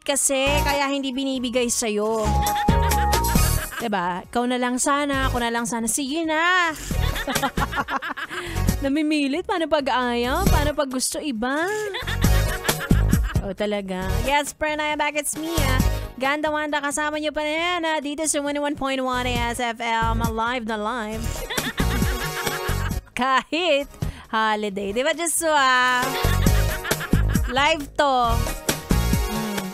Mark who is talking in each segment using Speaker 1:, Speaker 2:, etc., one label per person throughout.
Speaker 1: kasi kaya hindi binibigay sa'yo. Diba? Ikaw na lang sana, ako na lang sana. Sige na. Namimilit, paano pag ayaw? Paano pag gusto iba? Oh, talaga. Yes, Pernaya, back it's me. Ganda Wanda, kasama niyo pa na yan. Dito sa 21.1 SFM, live na live. Kahit holiday. Diba, Joshua? Live to.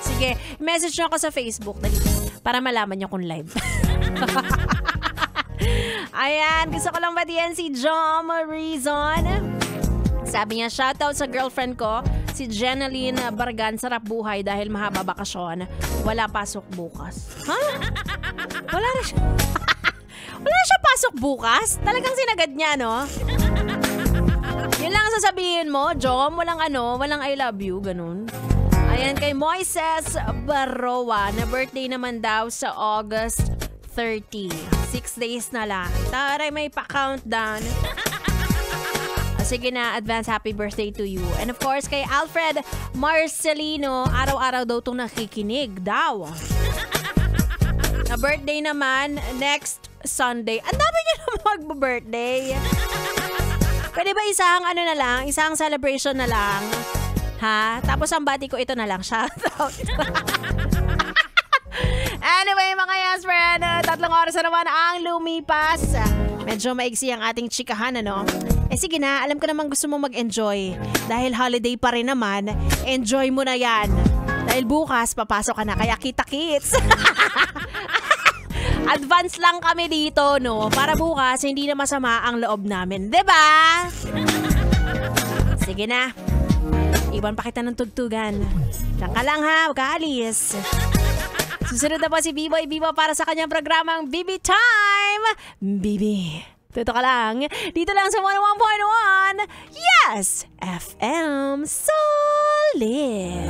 Speaker 1: Sige, message nyo ako sa Facebook. Dali, para malaman nyo kung live. Ayan, gusto ko lang batiyan si John Reason. Sabi niya, shoutout sa girlfriend ko, si Jenaline Bargan, sarap buhay dahil mahaba bakasyon. Wala pasok bukas. Ha? Wala na siya. Wala na siya pasok bukas? Talagang sinagad niya, no? Yun lang sasabihin mo, Jom, walang I love you, ganun. Ayan, kay Moises Barroa, na birthday naman daw sa August 30. 6 days na lang. Taray, may pa-countdown. Sige na, advance happy birthday to you. And of course, kay Alfred Marcelino, araw-araw daw itong nakikinig daw. Na birthday naman, next Sunday. Ang dami niya naman mag-birthday. Pwede ba isang celebration na lang? Ha? Tapos ang bati ko, ito na lang. Shoutout. Anyway, mga yes friend, 3 oras na naman ang lumipas. Medyo maigsi ang ating chikahan, ano? Sige na, alam ko naman gusto mo mag-enjoy. Dahil holiday pa rin naman, enjoy mo na yan. Dahil bukas, papasok ka na, kaya kita-kits. Advance lang kami dito, no? Para bukas, hindi na masama ang loob namin. Diba? Sige na. Iwan pa kita ng tugtugan. Diyan ka lang ha, huwag ka alis. Susunod na po si B-Boy Bibo para sa kanyang programang BB Time. BB. Tuto ka lang. Dito lang sa 101.1. Yes! FM Solid.